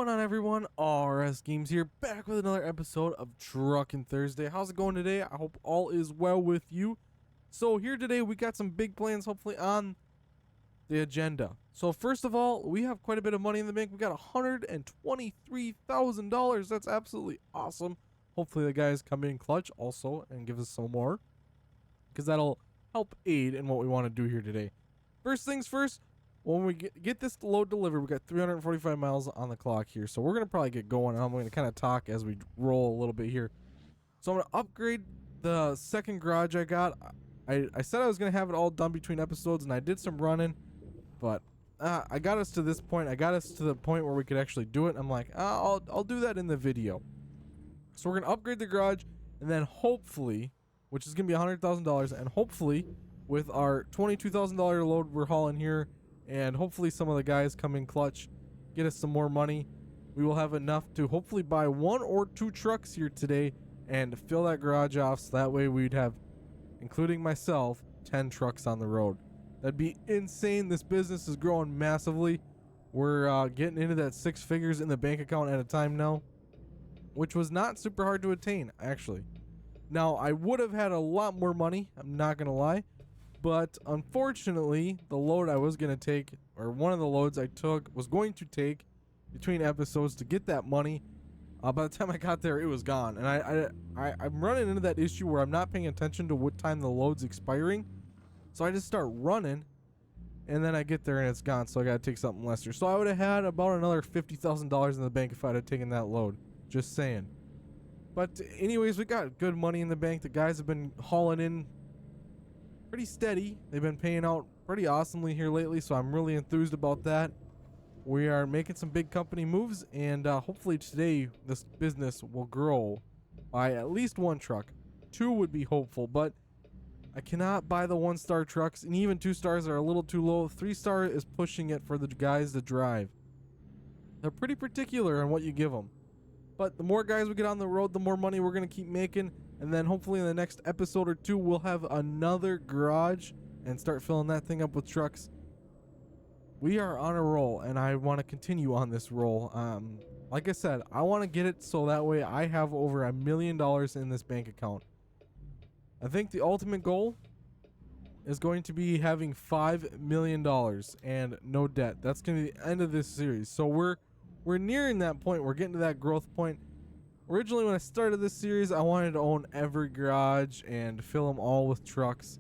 going on, everyone? RS Games here, back with another episode of Truckin' Thursday. How's it going today? I hope all is well with you. So here today we got some big plans hopefully on the agenda. So first of all, we have quite a bit of money in the bank. We got $123,000. That's absolutely awesome. Hopefully the guys come in clutch also and give us some more, because that'll help aid in what we want to do here today. First things first, when we get this load delivered, we got 345 miles on the clock here. So we're going to probably get going. I'm going to kind of talk as we roll a little bit here. So I'm going to upgrade the second garage I got. I said I was going to have it all done between episodes, and I did some running. But I got us to this point. I got us to the point where we could actually do it. I'm like, I'll do that in the video. So we're going to upgrade the garage, and then hopefully, which is going to be $100,000, and hopefully with our $22,000 load we're hauling here, and hopefully some of the guys come in clutch, get us some more money, we will have enough to hopefully buy 1 or 2 trucks here today and fill that garage off, so that way we'd have, including myself, 10 trucks on the road. That'd be insane. This business is growing massively. We're getting into that 6 figures in the bank account at a time now, which was not super hard to attain, actually. Now, I would have had a lot more money, I'm not gonna lie, but unfortunately, the load I was going to take, or one of the loads I took, was going to take between episodes to get that money. By the time I got there, it was gone. And I'm running into that issue where I'm not paying attention to what time the load's expiring. So I just start running, and then I get there and it's gone. So I got to take something lesser. So I would have had about another $50,000 in the bank if I'd have taken that load. Just saying. But anyways, we got good money in the bank. The guys have been hauling in pretty steady. They've been paying out pretty awesomely here lately, so I'm really enthused about that. We are making some big company moves, and hopefully today this business will grow by at least 1 truck. 2 would be hopeful, but I cannot buy the 1-star trucks, and even 2 stars are a little too low. 3-star is pushing it for the guys to drive. They're pretty particular on what you give them. But the more guys we get on the road, the more money we're going to keep making. And then hopefully in the next episode or 2, we'll have another garage and start filling that thing up with trucks. We are on a roll, and I want to continue on this roll. Like I said, I want to get it so that way I have over $1 million in this bank account. I think the ultimate goal is going to be having $5 million and no debt. That's going to be the end of this series. So we're nearing that point. We're getting to that growth point. Originally, when I started this series, I wanted to own every garage and fill them all with trucks.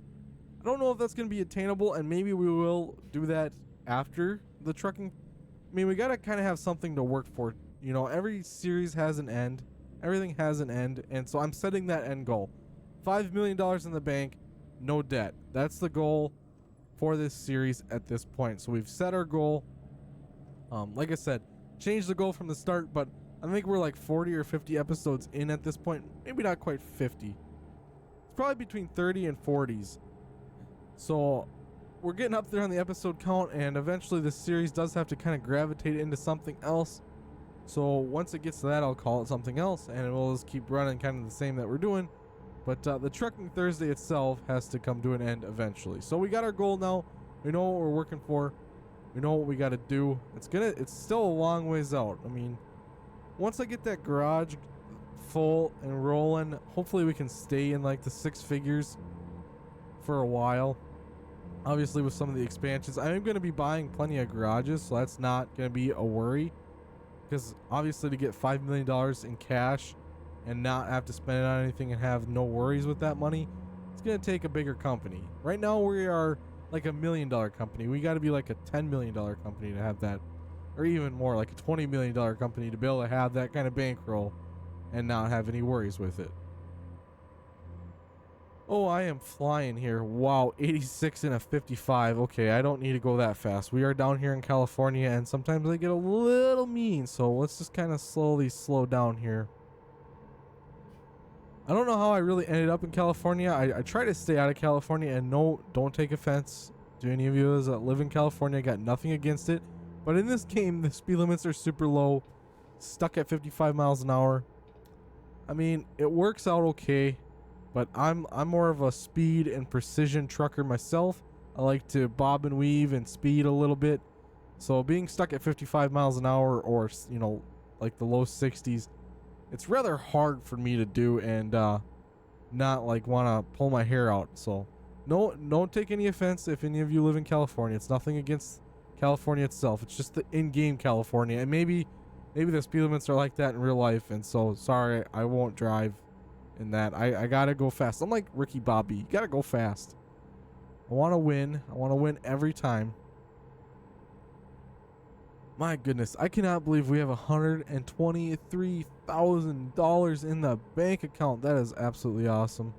I don't know if that's going to be attainable, and maybe we will do that after the trucking. I mean, we got to kind of have something to work for. You know, every series has an end. Everything has an end, and so I'm setting that end goal. $5 million in the bank, no debt. That's the goal for this series at this point. So we've set our goal. Like I said, changed the goal from the start, but I think we're like 40 or 50 episodes in at this point. Maybe not quite 50. It's probably between 30 and 40s. So we're getting up there on the episode count, and eventually this series does have to kind of gravitate into something else. So once it gets to that, I'll call it something else, and we'll just keep running kind of the same that we're doing. But the Trucking Thursday itself has to come to an end eventually. So we got our goal now. We know what we're working for. We know what we got to do. It's still a long ways out. I mean, once I get that garage full and rolling, hopefully we can stay in like the 6 figures for a while. Obviously with some of the expansions, I am going to be buying plenty of garages, so that's not going to be a worry. Because obviously to get $5 million in cash and not have to spend it on anything and have no worries with that money, it's going to take a bigger company. Right now we are like $1 million company. We got to be like a $10 million company to have that, or even more, like a $20 million company to be able to have that kind of bankroll and not have any worries with it. Oh, I am flying here. Wow, 86 and a 55. Okay, I don't need to go that fast. We are down here in California, and sometimes they get a little mean, so let's just kind of slowly slow down here. I don't know how I really ended up in California. I try to stay out of California, and no, don't take offense to any of you that live in California. I got nothing against it. But in this game, the speed limits are super low, stuck at 55 miles an hour. I mean, it works out okay, but I'm more of a speed and precision trucker myself. I like to bob and weave and speed a little bit. So being stuck at 55 miles an hour, or, you know, like the low 60s, it's rather hard for me to do, and not like want to pull my hair out. So no, don't take any offense if any of you live in California. It's nothing against California itself. It's just the in-game California, and maybe the speed limits are like that in real life. And so sorry, I won't drive in that. I gotta go fast. I'm like Ricky Bobby. You gotta go fast. I want to win. I want to win every time. My goodness, I cannot believe we have $123,000 in the bank account. That is absolutely awesome.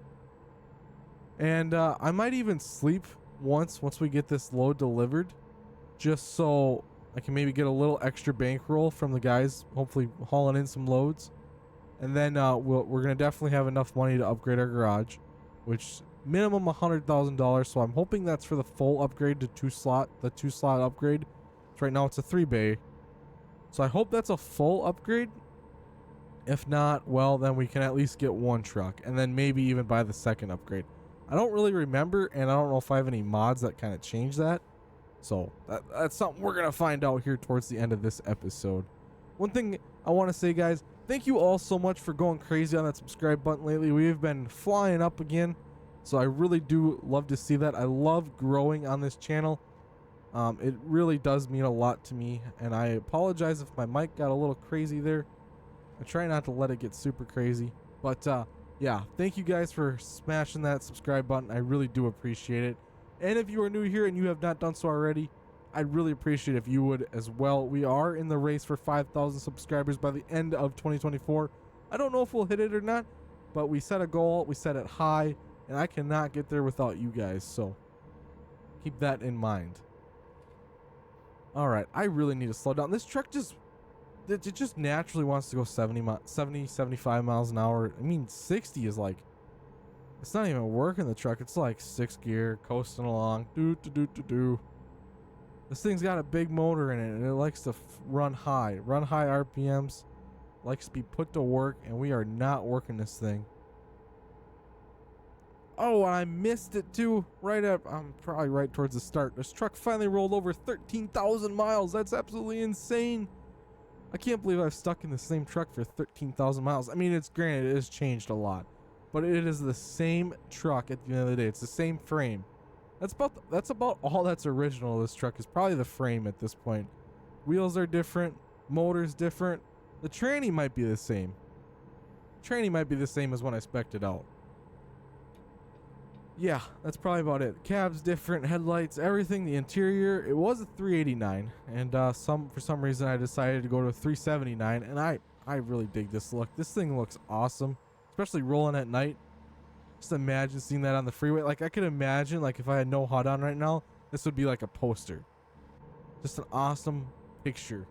And I might even sleep once we get this load delivered, just so I can maybe get a little extra bankroll from the guys, hopefully hauling in some loads. And then we're gonna definitely have enough money to upgrade our garage, which minimum $100,000. So I'm hoping that's for the full upgrade to the two slot upgrade. So right now it's a 3-bay. So I hope that's a full upgrade. If not, well, then we can at least get one truck and then maybe even buy the second upgrade. I don't really remember, and I don't know if I have any mods that kind of change that. So that's something we're going to find out here towards the end of this episode. One thing I want to say, guys, thank you all so much for going crazy on that subscribe button lately. We've been flying up again. So I really do love to see that. I love growing on this channel. It really does mean a lot to me, and I apologize if my mic got a little crazy there. I try not to let it get super crazy, but yeah, thank you guys for smashing that subscribe button. I really do appreciate it. And if you are new here and you have not done so already, I'd really appreciate if you would as well. We are in the race for 5,000 subscribers by the end of 2024. I don't know if we'll hit it or not, but we set a goal, we set it high, and I cannot get there without you guys, so keep that in mind. All right, I really need to slow down. This truck just naturally wants to go 75 miles an hour. I mean, 60 is like, it's not even working the truck. It's like 6th gear, coasting along. This thing's got a big motor in it, and it likes to run high RPMs, likes to be put to work, and we are not working this thing. Oh, and I missed it too. I'm probably right towards the start. This truck finally rolled over 13,000 miles. That's absolutely insane. I can't believe I've stuck in the same truck for 13,000 miles. I mean, it's granted, it has changed a lot, but it is the same truck at the end of the day. It's the same frame. That's about all that's original. This truck is probably the frame at this point. Wheels are different. Motor's different. The tranny might be the same. Tranny might be the same as when I spec'd it out. Yeah, that's probably about it. Cab's different, headlights, everything, the interior. It was a 389, and for some reason I decided to go to a 379, and I really dig this look. This thing looks awesome, especially rolling at night. Just imagine seeing that on the freeway. Like, I could imagine, like, if I had no HUD on right now, this would be like a poster. Just an awesome picture.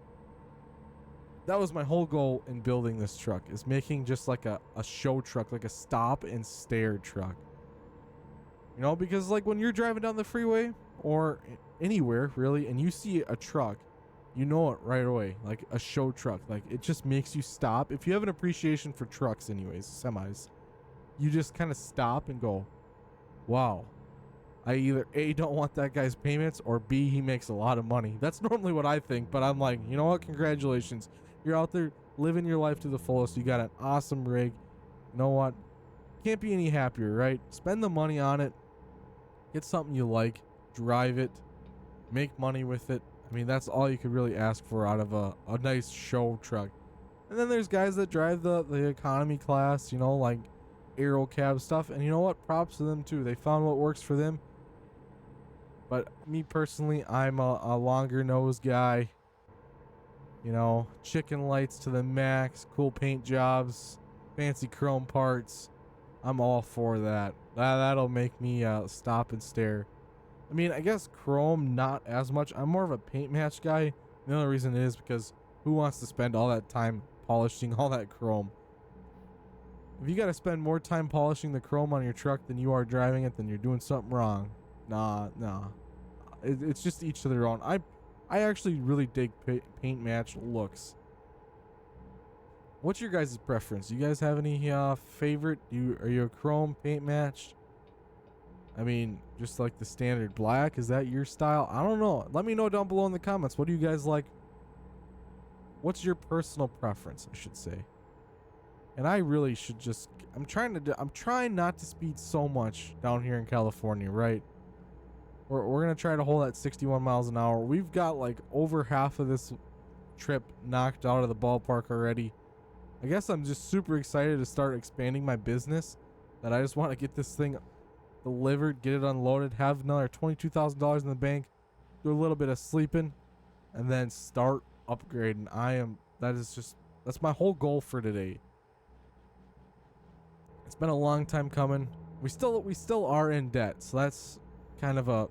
That was my whole goal in building this truck, is making just like a show truck, like a stop and stare truck. You know, because like when you're driving down the freeway or anywhere really, and you see a truck, you know it right away, like a show truck. Like, it just makes you stop. If you have an appreciation for trucks anyways, semis, you just kind of stop and go, wow, I either A, don't want that guy's payments, or B, he makes a lot of money. That's normally what I think, but I'm like, you know what, congratulations. You're out there living your life to the fullest. You got an awesome rig. You know what? Can't be any happier, right? Spend the money on it. Get something you like, drive it, make money with it. I mean, that's all you could really ask for out of a nice show truck. And then there's guys that drive the economy class, you know, like Aero Cab stuff. And you know what? Props to them too. They found what works for them. But me personally, I'm a longer nose guy. You know, chicken lights to the max, cool paint jobs, fancy chrome parts. I'm all for that. That'll make me stop and stare. I mean, I guess chrome, not as much. I'm more of a paint match guy. The only reason is because who wants to spend all that time polishing all that chrome? If you got to spend more time polishing the chrome on your truck than you are driving it, then you're doing something wrong. Nah. It's just each to their own. I actually really dig paint match looks. What's your guys' preference? You guys have any favorite? Are you a chrome paint match? I mean, just like the standard black, is that your style? I don't know. Let me know down below in the comments. What do you guys like? what's your personal preference, I should say. And I really should just, I'm trying not to speed so much down here in California, right? We're going to try to hold at 61 miles an hour. We've got like over half of this trip knocked out of the ballpark already. I guess I'm just super excited to start expanding my business, that I just want to get this thing delivered, get it unloaded, have another $22,000 in the bank, do a little bit of sleeping, and then start upgrading. That's my whole goal for today. It's been a long time coming. We still are in debt, so that's kind of a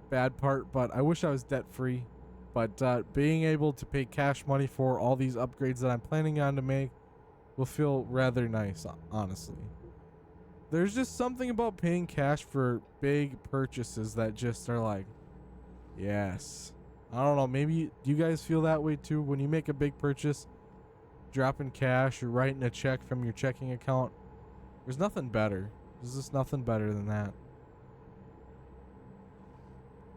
bad part, but I wish I was debt free. But being able to pay cash money for all these upgrades that I'm planning on to make will feel rather nice, honestly. There's just something about paying cash for big purchases that just are like, yes. I don't know, maybe do you guys feel that way too? When you make a big purchase, dropping cash or writing a check from your checking account, there's nothing better. There's just nothing better than that.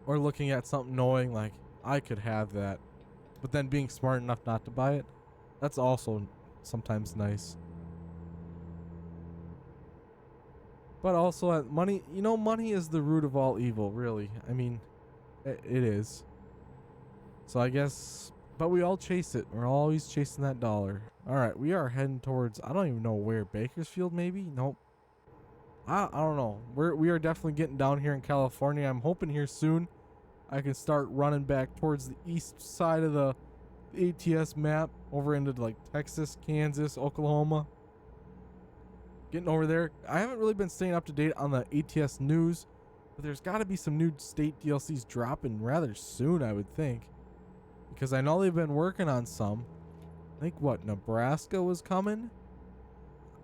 Or looking at something knowing like, I could have that, but then being smart enough not to buy it, that's also sometimes nice. But also money, money is the root of all evil, really. I mean, it is. So I guess, but we all chase it. We're always chasing that dollar. All right, we are heading towards, I don't even know where, Bakersfield maybe? Nope. I don't know. We are definitely getting down here in California. I'm hoping here soon I can start running back towards the east side of the ATS map over into like Texas, Kansas, Oklahoma. Getting over there. I haven't really been staying up to date on the ATS news, but there's got to be some new state DLCs dropping rather soon, I would think, because I know they've been working on some. I think Nebraska was coming.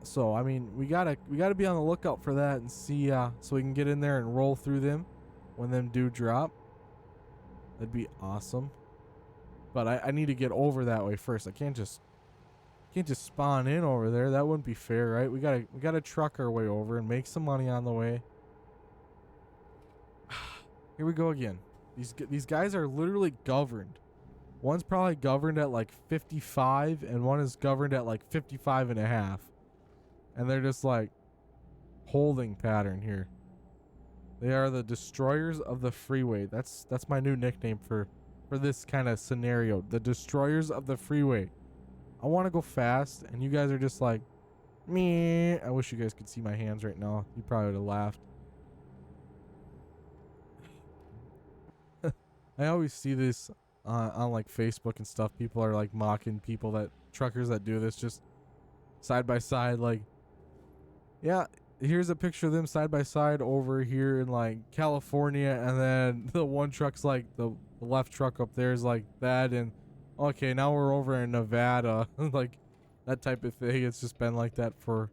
So I mean, we gotta be on the lookout for that and see, so we can get in there and roll through them when them do drop. That'd be awesome. But I need to get over that way first. I can't just spawn in over there. That wouldn't be fair, right? We gotta truck our way over and make some money on the way. Here we go again. These guys are literally governed. One's probably governed at like 55 and one is governed at like 55 and a half. And they're just like holding pattern here. They are the destroyers of the freeway. That's my new nickname for this kind of scenario. The destroyers of the freeway. I want to go fast, and you guys are just like, meh. I wish you guys could see my hands right now. You probably would have laughed. I always see this on like Facebook and stuff. People are like mocking truckers that do this just side by side. Like, yeah, here's a picture of them side by side over here in like California, and then the one truck's like the left truck up there is like that, and okay, now we're over in Nevada. Like that type of thing. It's just been like that for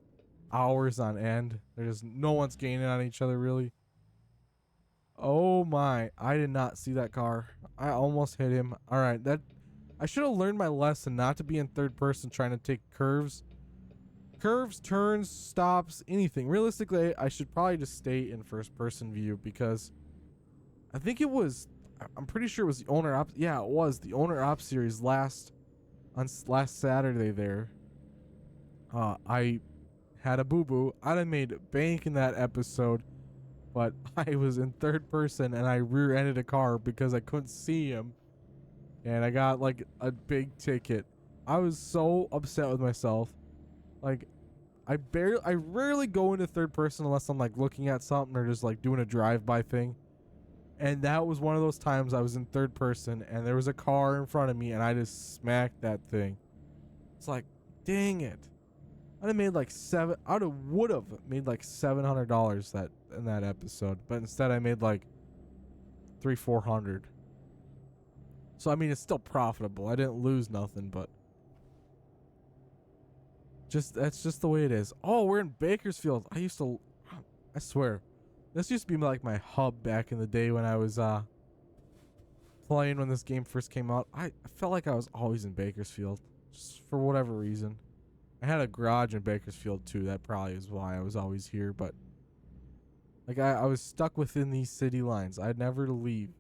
hours on end. There's no one's gaining on each other really. Oh my, I did not see that car. I almost hit him. All right, I should have learned my lesson not to be in third person trying to take curves, turns, stops, anything. Realistically, I should probably just stay in first person view, because I'm pretty sure it was the owner op. Yeah, it was the owner op series last Saturday there. I had a boo-boo. I'd have made bank in that episode, but I was in third person and I rear-ended a car because I couldn't see him, and I got like a big ticket. I was so upset with myself. Like, I rarely go into third person unless I'm like looking at something or just like doing a drive-by thing. And that was one of those times I was in third person and there was a car in front of me and I just smacked that thing. It's like, dang it. Would have made like $700 in that episode, but instead I made like $300-400. So I mean, it's still profitable. I didn't lose nothing, but that's just the way it is. Oh, we're in Bakersfield. I swear, this used to be like my hub back in the day when I was playing when this game first came out. I felt like I was always in Bakersfield, just for whatever reason. I had a garage in Bakersfield too. That probably is why I was always here. But like I was stuck within these city lines. I'd never leave.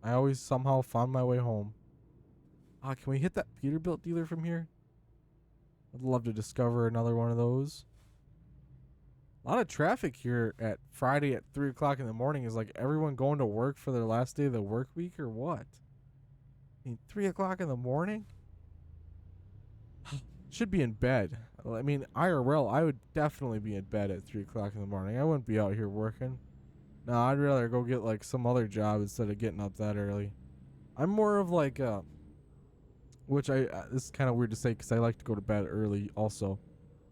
I always somehow found my way home. Can we hit that Peterbilt dealer from here? I'd love to discover another one of those. A lot of traffic here at Friday at 3 o'clock in the morning. Is like everyone going to work for their last day of the work week or what? I mean, 3 o'clock in the morning? Should be in bed. I mean, IRL, I would definitely be in bed at 3 o'clock in the morning. I wouldn't be out here working. No, I'd rather go get like some other job instead of getting up that early. I'm more of like which this is kind of weird to say because I like to go to bed early also,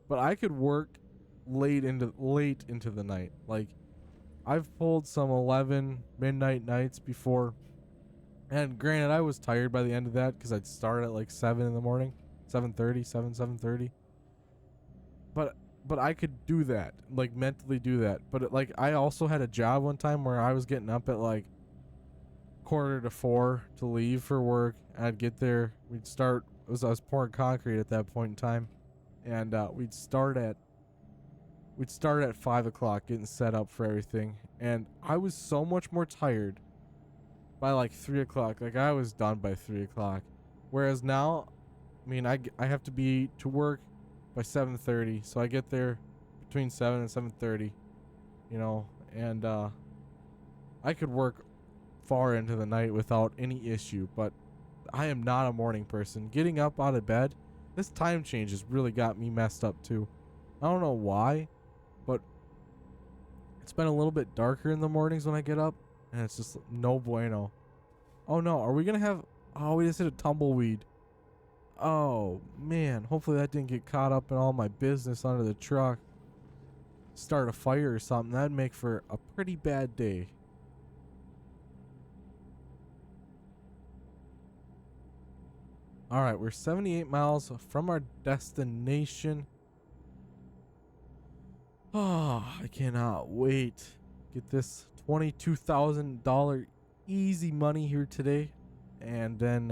but I could work late into the night. Like I've pulled some 11 midnight nights before, and granted I was tired by the end of that because I'd start at like 7 in the morning, 7:30. But I could do that, like mentally do that. But like I also had a job one time where I was getting up at like 3:45 to leave for work. I'd get there. I was pouring concrete at that point in time, and we'd start at 5 o'clock getting set up for everything. And I was so much more tired by like 3 o'clock. Like I was done by 3 o'clock. Whereas now, I mean, I have to be to work by 7:30, so I get there between 7 and 7:30, you know, and I could work far into the night without any issue. But I am not a morning person. Getting up out of bed, this time change has really got me messed up too. I don't know why, but it's been a little bit darker in the mornings when I get up, and it's just no bueno. Oh no, are we gonna have? Oh, we just hit a tumbleweed. Oh man, hopefully that didn't get caught up in all my business under the truck. Start a fire or something. That'd make for a pretty bad day. Alright, we're 78 miles from our destination. Oh, I cannot wait. Get this $22,000 easy money here today. And then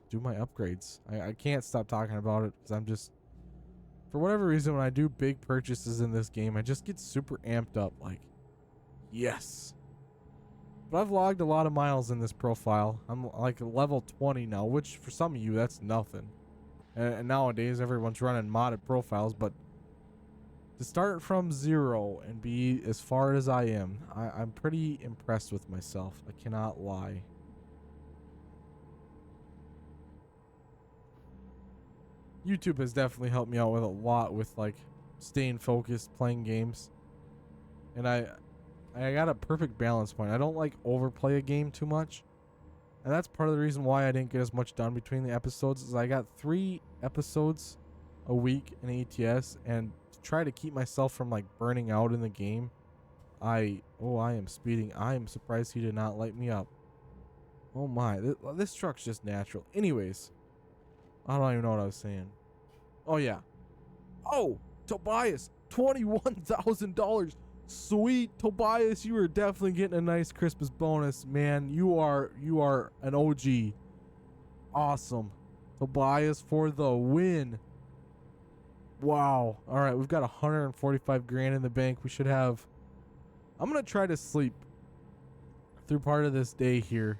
do my upgrades. I can't stop talking about it because I'm just, for whatever reason, when I do big purchases in this game, I just get super amped up. Like, yes. But I've logged a lot of miles in this profile. I'm like level 20 now, which for some of you, that's nothing. And nowadays, everyone's running modded profiles. But to start from 0 and be as far as I am, I'm pretty impressed with myself. I cannot lie. YouTube has definitely helped me out with a lot with like staying focused, playing games. And I got a perfect balance point. I don't like overplay a game too much. And that's part of the reason why I didn't get as much done between the episodes, is I got 3 episodes a week in ATS, and to try to keep myself from like burning out in the game, I am speeding. I am surprised he did not light me up. Oh my, this truck's just natural. Anyways, I don't even know what I was saying. Oh yeah. Oh, Tobias, $21,000. Sweet, Tobias, you are definitely getting a nice Christmas bonus, man. You are an OG. Awesome. Tobias for the win. Wow. All right, we've got 145 grand in the bank. We should have, I'm going to try to sleep through part of this day here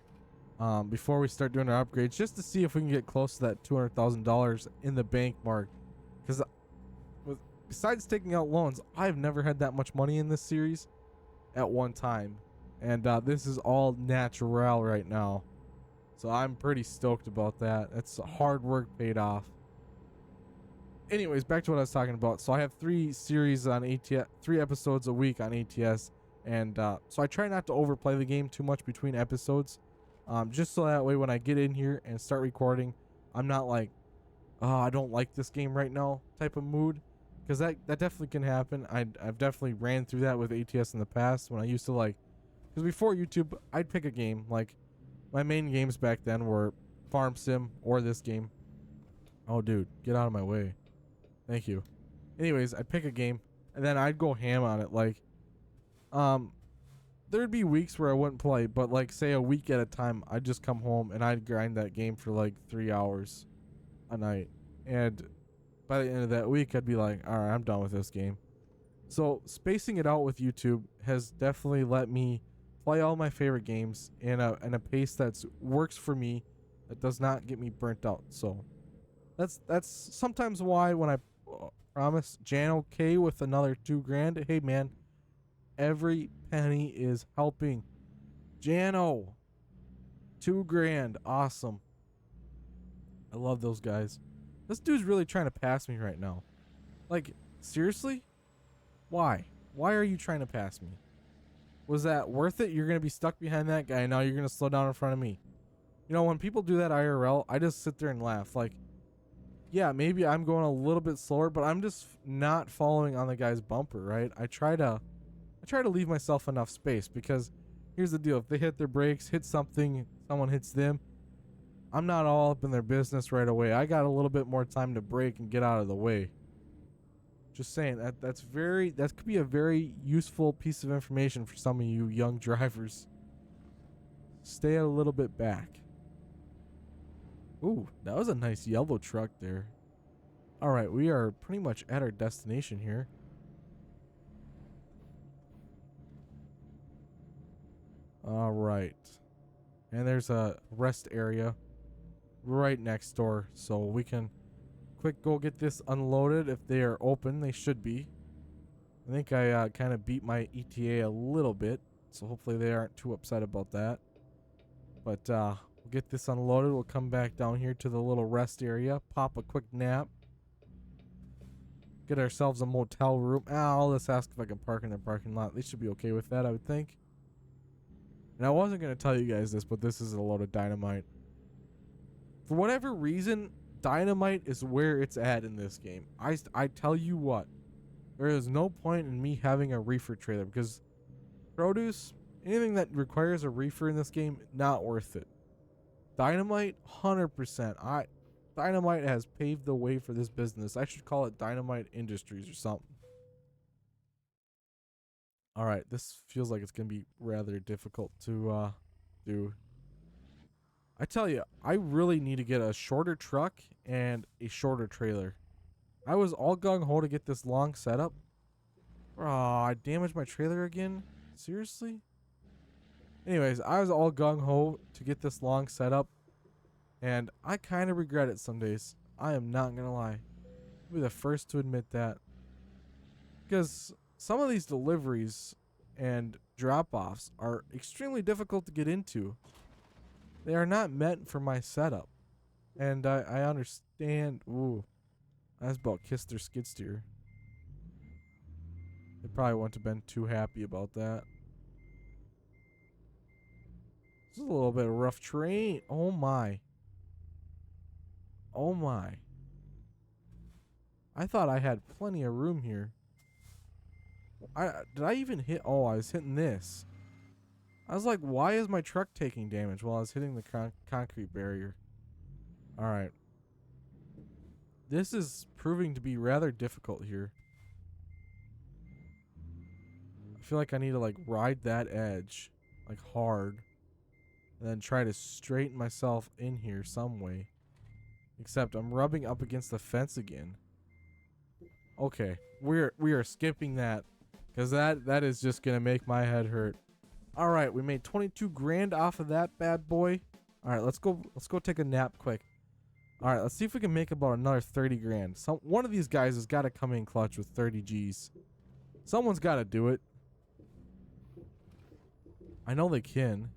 before we start doing our upgrades, just to see if we can get close to that $200,000 in the bank mark. Because besides taking out loans, I've never had that much money in this series at one time. And this is all natural right now. So I'm pretty stoked about that. It's hard work paid off. Anyways, back to what I was talking about. So I have 3 series on ATS, 3 episodes a week on ATS. And so I try not to overplay the game too much between episodes. Just so that way when I get in here and start recording, I'm not like, oh, I don't like this game right now type of mood. Because that definitely can happen. I've definitely ran through that with ATS in the past when I used to like, because before YouTube, I'd pick a game. Like my main games back then were Farm Sim or this game. Oh, dude, get out of my way. Thank you. Anyways, I'd pick a game and then I'd go ham on it. Like, there'd be weeks where I wouldn't play, but like say a week at a time, I'd just come home and I'd grind that game for like 3 hours a night. And by the end of that week, I'd be like, all right, I'm done with this game. So spacing it out with YouTube has definitely let me play all my favorite games in a pace that works for me It does not get me burnt out. So that's sometimes why when I promise Jan okay with another 2 grand. Hey man, every penny is helping. Jano, 2 grand, awesome. I love those guys. This dude's really trying to pass me right now. Like, seriously? Why? Why are you trying to pass me? Was that worth it? You're going to be stuck behind that guy. Now you're going to slow down in front of me. You know, when people do that IRL, I just sit there and laugh. Like, yeah, maybe I'm going a little bit slower, but I'm just not following on the guy's bumper, right? I try to leave myself enough space because here's the deal. If they hit their brakes, hit something, someone hits them, I'm not all up in their business right away. I got a little bit more time to brake and get out of the way. Just saying that that could be a very useful piece of information for some of you young drivers. Stay a little bit back. Ooh, that was a nice yellow truck there. All right, we are pretty much at our destination here. All right. And there's a rest area right next door, so we can quick go get this unloaded. If they are open, they should be. I think I kind of beat my ETA a little bit, so hopefully they aren't too upset about that. But we'll get this unloaded. We'll come back down here to the little rest area, pop a quick nap, get ourselves a motel room. I'll just ask if I can park in their parking lot. They should be okay with that, I would think. And I wasn't going to tell you guys this, but this is a load of dynamite. For whatever reason, dynamite is where it's at in this game. I tell you what, there is no point in me having a reefer trailer because produce, anything that requires a reefer in this game, not worth it. Dynamite, 100%. Dynamite has paved the way for this business. I should call it Dynamite Industries or something. All right, this feels like it's going to be rather difficult to do. I tell you, I really need to get a shorter truck and a shorter trailer. I was all gung-ho to get this long setup. Oh, I damaged my trailer again? Seriously? Anyways, I was all gung-ho to get this long setup, and I kind of regret it some days. I am not going to lie. I'll be the first to admit that. Because some of these deliveries and drop-offs are extremely difficult to get into. They are not meant for my setup. And I understand. Ooh. I was about kissed their skid steer. They probably wouldn't have been too happy about that. This is a little bit of rough terrain. Oh my. Oh my. I thought I had plenty of room here. Did I even hit? Oh, I was hitting this. I was like, why is my truck taking damage while I was hitting the concrete barrier? All right. This is proving to be rather difficult here. I feel like I need to like ride that edge like hard and then try to straighten myself in here some way. Except I'm rubbing up against the fence again. Okay, we are skipping that because that is just gonna make my head hurt. All right, we made 22 grand off of that bad boy. All right, let's go take a nap quick. All right, let's see if we can make about another 30 grand. One of these guys has got to come in clutch with 30 G's. Someone's got to do it. I know they can.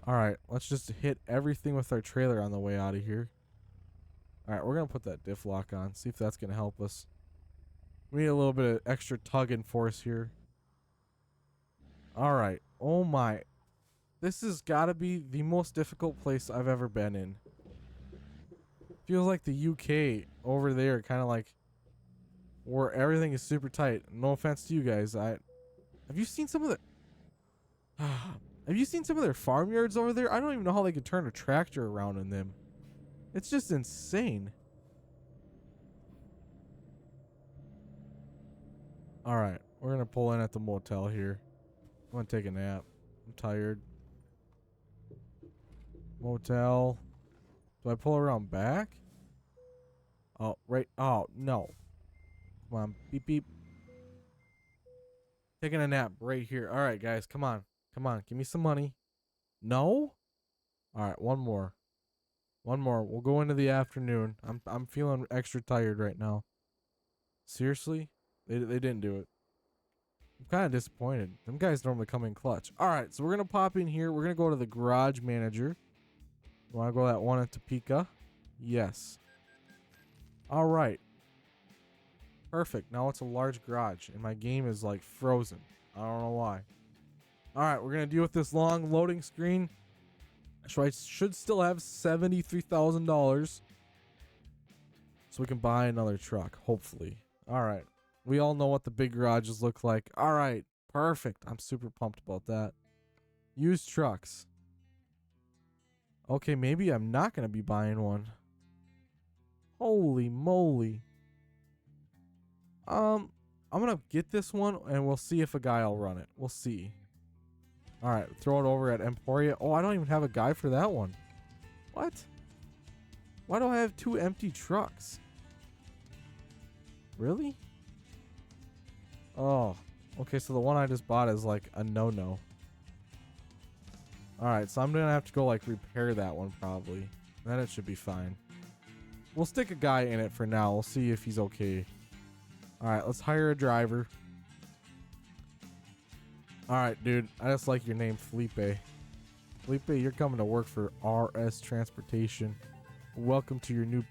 All right, let's just hit everything with our trailer on the way out of here. All right, we're going to put that diff lock on, see if that's going to help us. We need a little bit of extra tug and force here. All right. Oh my. This has got to be the most difficult place I've ever been in. Feels like the UK over there, kind of like where everything is super tight. No offense to you guys. Have you seen some of the Have you seen some of their farmyards over there? I don't even know how they could turn a tractor around in them. It's just insane. All right, we're going to pull in at the motel here. I'm going to take a nap. I'm tired. Motel. Do I pull around back? Oh, right. Oh, no. Come on. Beep, beep. Taking a nap right here. All right, guys. Come on. Come on. Give me some money. No? All right, one more. One more. We'll go into the afternoon. I'm feeling extra tired right now. Seriously? They didn't do it. I'm kind of disappointed. Them guys normally come in clutch. All right, so we're going to pop in here. We're going to go to the garage manager. You want to go that one in Topeka? Yes. All right. Perfect. Now it's a large garage, and my game is like frozen. I don't know why. All right, we're going to deal with this long loading screen. So I should still have $73,000 so we can buy another truck, hopefully. All right. We all know what the big garages look like. All right. Perfect. I'm super pumped about that. Used trucks. Okay, maybe I'm not going to be buying one. Holy moly. I'm going to get this one and we'll see if a guy will run it. We'll see. All right, throw it over at Emporia. Oh, I don't even have a guy for that one. What? Why do I have 2 empty trucks? Really? Oh, okay, so the one I just bought is like a no-no. All right, so I'm going to have to go like repair that one probably. Then it should be fine. We'll stick a guy in it for now. We'll see if he's okay. All right, let's hire a driver. All right, dude. I just like your name, Felipe. Felipe, you're coming to work for RS Transportation. Welcome to your new...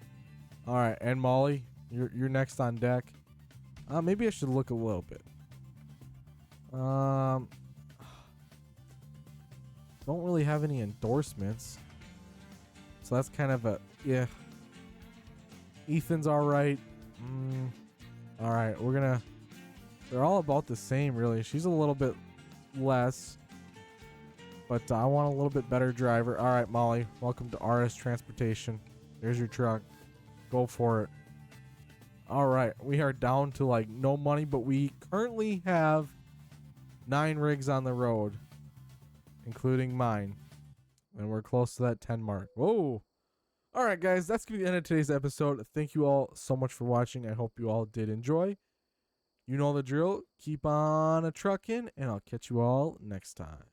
All right, and Molly, you're next on deck. Maybe I should look a little bit. Don't really have any endorsements. So that's kind of a... Yeah. Ethan's all right. All right, we're going to... They're all about the same, really. She's a little bit less, but I want a little bit better driver. All right, Molly, welcome to RS Transportation. There's your truck. Go for it. All right, we are down to like no money, but we currently have 9 rigs on the road, including mine, and we're close to that 10 mark. Whoa. All right, guys, that's gonna be the end of today's episode. Thank you all so much for watching. I hope you all did enjoy. You know the drill. Keep on a trucking, and I'll catch you all next time.